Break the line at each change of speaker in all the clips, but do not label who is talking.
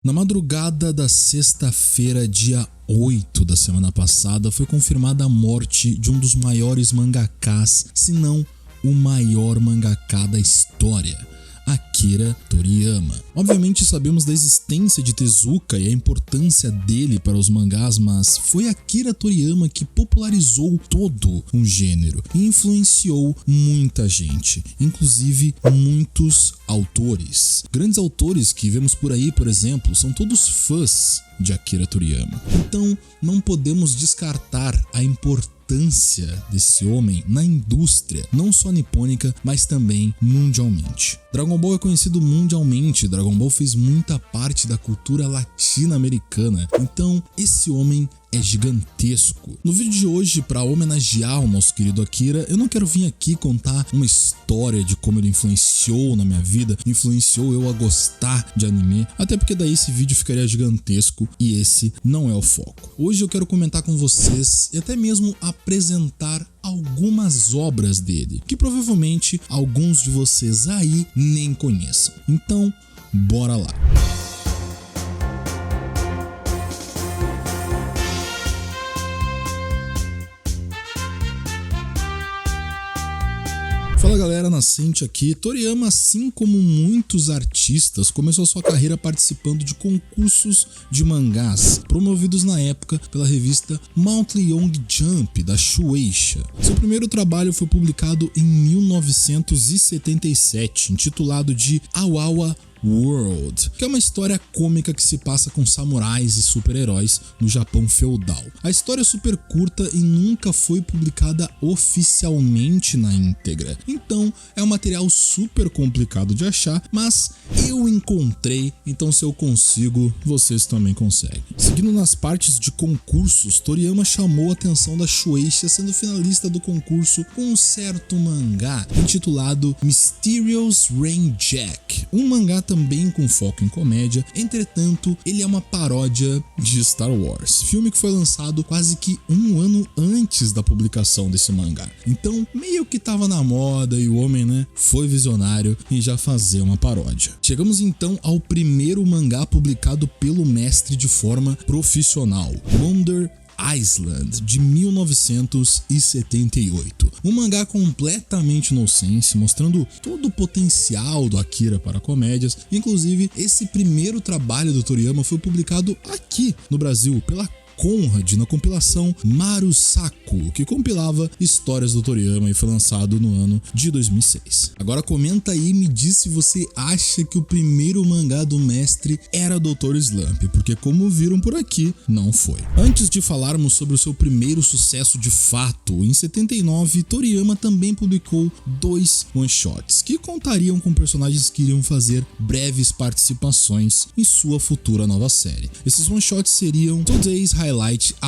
Na madrugada da sexta-feira, dia 8 da semana passada, foi confirmada a morte de um dos maiores mangakás, se não o maior mangaka da história, Akira Toriyama. Obviamente sabemos da existência de Tezuka e a importância dele para os mangás, mas foi Akira Toriyama que popularizou todo um gênero e influenciou muita gente, inclusive muitos autores. Grandes autores que vemos por aí, por exemplo, são todos fãs de Akira Toriyama. Então não podemos descartar a importância desse homem na indústria, não só nipônica, mas também mundialmente. Dragon Ball é conhecido mundialmente, Dragon Ball fez muita parte da cultura latino-americana, então esse homem é gigantesco. No vídeo de hoje, para homenagear o nosso querido Akira, eu não quero vir aqui contar uma história de como ele influenciou na minha vida, influenciou eu a gostar de anime, até porque daí esse vídeo ficaria gigantesco e esse não é o foco. Hoje eu quero comentar com vocês e até mesmo apresentar algumas obras dele, que provavelmente alguns de vocês aí nem conheçam. Então, bora lá! Fala galera, Nascente aqui. Toriyama, assim como muitos artistas, começou sua carreira participando de concursos de mangás, promovidos na época pela revista Monthly Young Jump, da Shueisha. Seu primeiro trabalho foi publicado em 1977, intitulado de Awawa World, que é uma história cômica que se passa com samurais e super-heróis no Japão feudal. A história é super curta e nunca foi publicada oficialmente na íntegra, então é um material super complicado de achar, mas eu encontrei, então se eu consigo, vocês também conseguem. Seguindo nas partes de concursos, Toriyama chamou a atenção da Shueisha, sendo finalista do concurso com um certo mangá intitulado Mysterious Rain Jack, um mangá também com foco em comédia. Entretanto, ele é uma paródia de Star Wars, filme que foi lançado quase que um ano antes da publicação desse mangá. Então, meio que tava na moda e o homem, foi visionário em já fazer uma paródia. Chegamos então ao primeiro mangá publicado pelo mestre de forma profissional, Wonder Island, de 1978. Um mangá completamente nonsense, mostrando todo o potencial do Akira para comédias. Inclusive, esse primeiro trabalho do Toriyama foi publicado aqui no Brasil pela Conrad na compilação Marusaku, que compilava histórias do Toriyama e foi lançado no ano de 2006. Agora comenta aí e me diz se você acha que o primeiro mangá do mestre era Dr. Slump, porque como viram por aqui, não foi. Antes de falarmos sobre o seu primeiro sucesso de fato, em 79, Toriyama também publicou 2 one-shots, que contariam com personagens que iriam fazer breves participações em sua futura nova série. Esses one-shots seriam Today's Highlight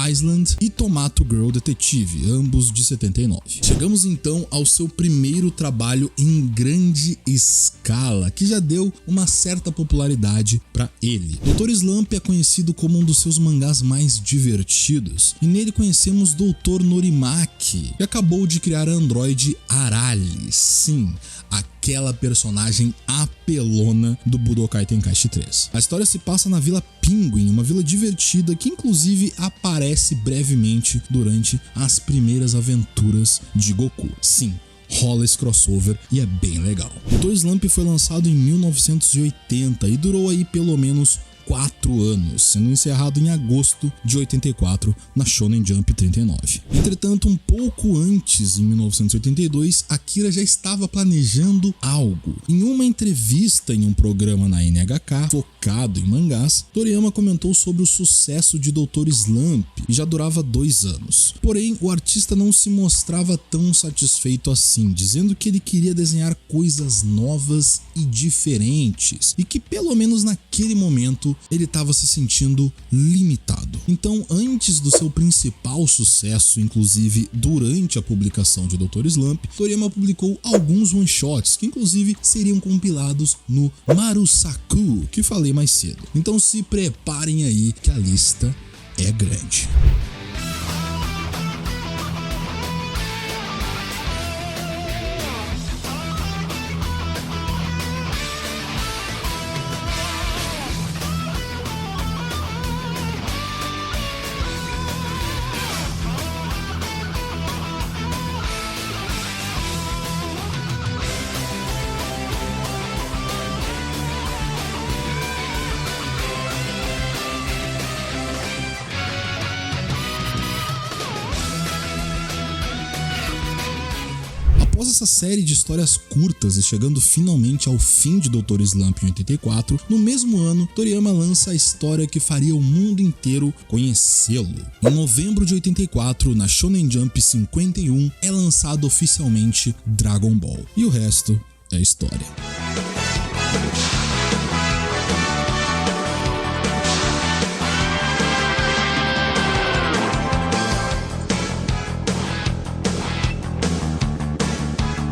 Island e Tomato Girl Detective, ambos de 79. Chegamos então ao seu primeiro trabalho em grande escala, que já deu uma certa popularidade para ele. Dr. Slump é conhecido como um dos seus mangás mais divertidos, e nele conhecemos Dr. Norimaki, que acabou de criar a androide Arali, sim, aquela personagem apelona do Budokai Tenkaichi 3. A história se passa na Vila Pinguim, uma vila divertida que inclusive aparece brevemente durante as primeiras aventuras de Goku. Sim, rola esse crossover e é bem legal. O Dr. Slump foi lançado em 1980 e durou aí pelo menos 4 anos, sendo encerrado em agosto de 84 na Shonen Jump 39. Entretanto, um pouco antes, em 1982, Akira já estava planejando algo. Em uma entrevista em um programa na NHK, focado em mangás, Toriyama comentou sobre o sucesso de Dr. Slump e já durava 2 anos. Porém, o artista não se mostrava tão satisfeito assim, dizendo que ele queria desenhar coisas novas e diferentes, e que pelo menos naquele momento ele estava se sentindo limitado. Então, antes do seu principal sucesso, inclusive durante a publicação de Dr. Slump, Toriyama publicou alguns one-shots que inclusive seriam compilados no Marusaku, que falei mais cedo. Então se preparem aí que a lista é grande. Após essa série de histórias curtas e chegando finalmente ao fim de Dr. Slump em 84, no mesmo ano, Toriyama lança a história que faria o mundo inteiro conhecê-lo. Em novembro de 84, na Shonen Jump 51, é lançado oficialmente Dragon Ball. E o resto é história.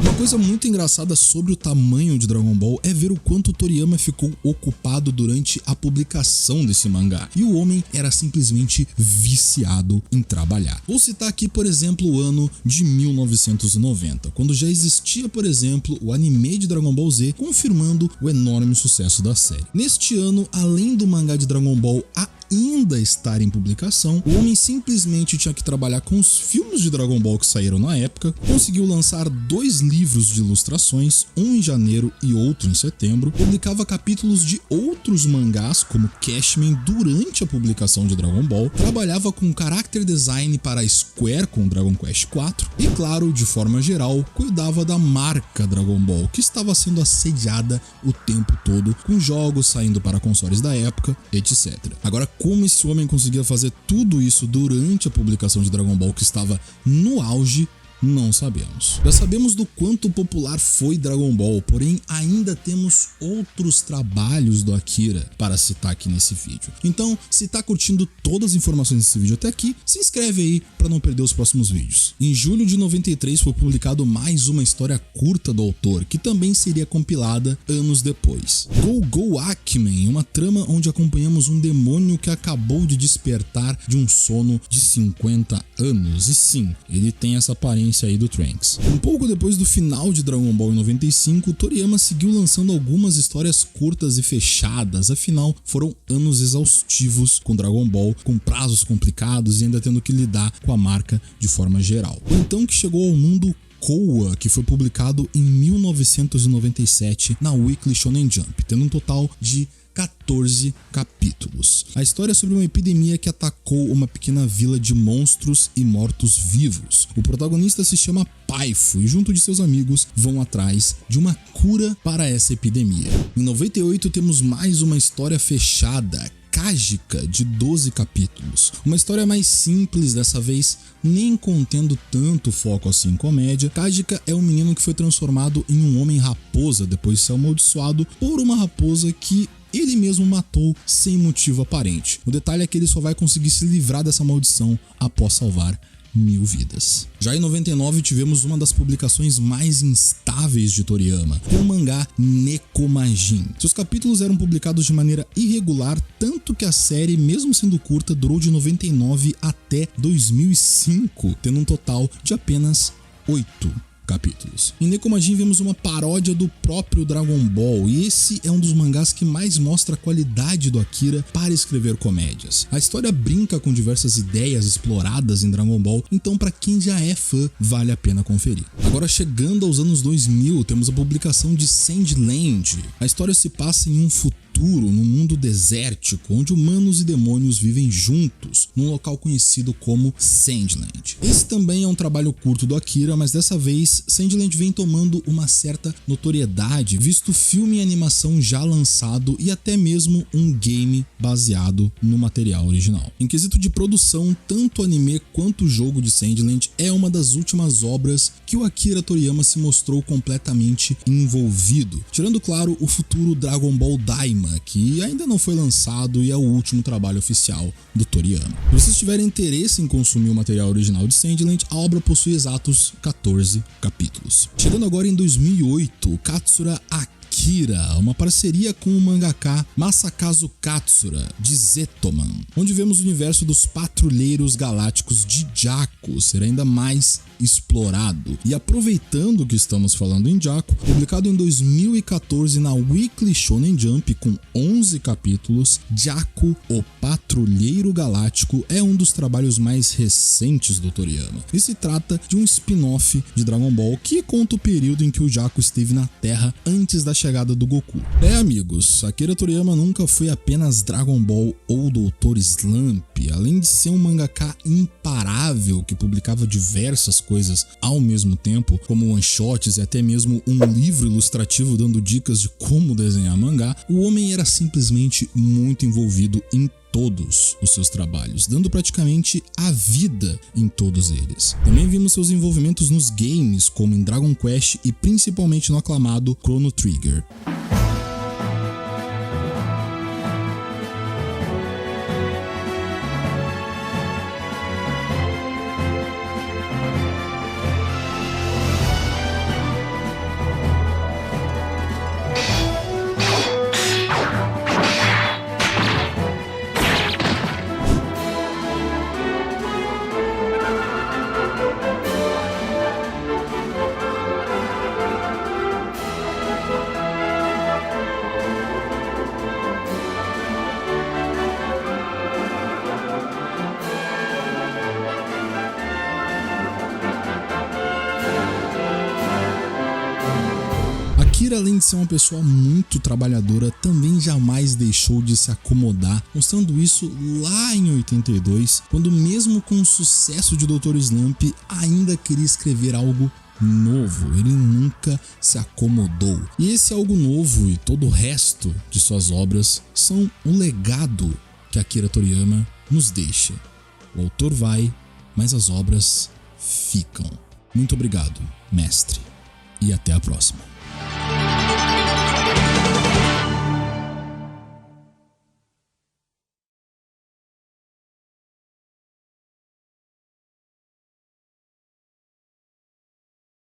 Uma coisa muito engraçada sobre o tamanho de Dragon Ball é ver o quanto Toriyama ficou ocupado durante a publicação desse mangá. E o homem era simplesmente viciado em trabalhar. Vou citar aqui, por exemplo, o ano de 1990, quando já existia, por exemplo, o anime de Dragon Ball Z, confirmando o enorme sucesso da série. Neste ano, além do mangá de Dragon Ball ainda estar em publicação, o homem simplesmente tinha que trabalhar com os filmes de Dragon Ball que saíram na época, conseguiu lançar 2 livros de ilustrações, um em janeiro e outro em setembro, publicava capítulos de outros mangás, como Cashman, durante a publicação de Dragon Ball, trabalhava com character design para a Square com Dragon Quest IV e, claro, de forma geral, cuidava da marca Dragon Ball, que estava sendo assediada o tempo todo, com jogos saindo para consoles da época, etc. Agora, como esse homem conseguia fazer tudo isso durante a publicação de Dragon Ball, que estava no auge, não sabemos. Já sabemos do quanto popular foi Dragon Ball, porém ainda temos outros trabalhos do Akira para citar aqui nesse vídeo. Então, se tá curtindo todas as informações desse vídeo até aqui, se inscreve aí para não perder os próximos vídeos. Em julho de 93 foi publicado mais uma história curta do autor, que também seria compilada anos depois. Go Go Akimen, uma trama onde acompanhamos um demônio que acabou de despertar de um sono de 50 anos. E sim, ele tem essa aparência aí do Trunks. Um pouco depois do final de Dragon Ball em 95, Toriyama seguiu lançando algumas histórias curtas e fechadas, afinal foram anos exaustivos com Dragon Ball, com prazos complicados e ainda tendo que lidar com a marca de forma geral. Ou então que chegou ao mundo Koa, que foi publicado em 1997 na Weekly Shonen Jump, tendo um total de 14 capítulos. A história é sobre uma epidemia que atacou uma pequena vila de monstros e mortos-vivos. O protagonista se chama Paifo e junto de seus amigos vão atrás de uma cura para essa epidemia. Em 98 temos mais uma história fechada, Kajika, de 12 capítulos. Uma história mais simples dessa vez, nem contendo tanto foco assim em comédia. Kajika é um menino que foi transformado em um homem-raposa depois de ser amaldiçoado por uma raposa que ele mesmo matou sem motivo aparente. O detalhe é que ele só vai conseguir se livrar dessa maldição após salvar 1000 vidas. Já em 99 tivemos uma das publicações mais instáveis de Toriyama, com o mangá Nekomajin. Seus capítulos eram publicados de maneira irregular, tanto que a série, mesmo sendo curta, durou de 99 até 2005, tendo um total de apenas 8 capítulos. Em Nekomajin vemos uma paródia do próprio Dragon Ball, e esse é um dos mangás que mais mostra a qualidade do Akira para escrever comédias. A história brinca com diversas ideias exploradas em Dragon Ball, então para quem já é fã, vale a pena conferir. Agora, chegando aos anos 2000, temos a publicação de Sandland. A história se passa em um futuro, num mundo desértico, onde humanos e demônios vivem juntos, num local conhecido como Sandland. Esse também é um trabalho curto do Akira, mas dessa vez Sandland vem tomando uma certa notoriedade, visto filme e animação já lançado e até mesmo um game baseado no material original. Em quesito de produção, tanto o anime quanto o jogo de Sandland é uma das últimas obras que o Akira Toriyama se mostrou completamente envolvido, tirando claro o futuro Dragon Ball Daima, que ainda não foi lançado e é o último trabalho oficial do Toriyama. Se vocês tiverem interesse em consumir o material original de Sandland, a obra possui exatos 14 capítulos. Chegando agora em 2008, Katsura Akira, uma parceria com o mangaka Masakazu Katsura, de Zetoman, onde vemos o universo dos patrulheiros galácticos de Jaco ser ainda mais explorado. E aproveitando que estamos falando em Jaco, publicado em 2014 na Weekly Shonen Jump com 11 capítulos, Jaco, o Patrulheiro Galáctico é um dos trabalhos mais recentes do Toriyama. E se trata de um spin-off de Dragon Ball que conta o período em que o Jaco esteve na Terra antes da chegada do Goku. Amigos, Akira Toriyama nunca foi apenas Dragon Ball ou Dr. Slump. além de ser um mangaka imparável que publicava diversas coisas ao mesmo tempo, como one-shots e até mesmo um livro ilustrativo dando dicas de como desenhar mangá, o homem era simplesmente muito envolvido em todos os seus trabalhos, dando praticamente a vida em todos eles. Também vimos seus envolvimentos nos games, como em Dragon Quest e principalmente no aclamado Chrono Trigger. Akira, além de ser uma pessoa muito trabalhadora, também jamais deixou de se acomodar, mostrando isso lá em 82, quando mesmo com o sucesso de Dr. Slump, ainda queria escrever algo novo. Ele nunca se acomodou. E esse algo novo e todo o resto de suas obras são o legado que Akira Toriyama nos deixa. O autor vai, mas as obras ficam. Muito obrigado, mestre, e até a próxima.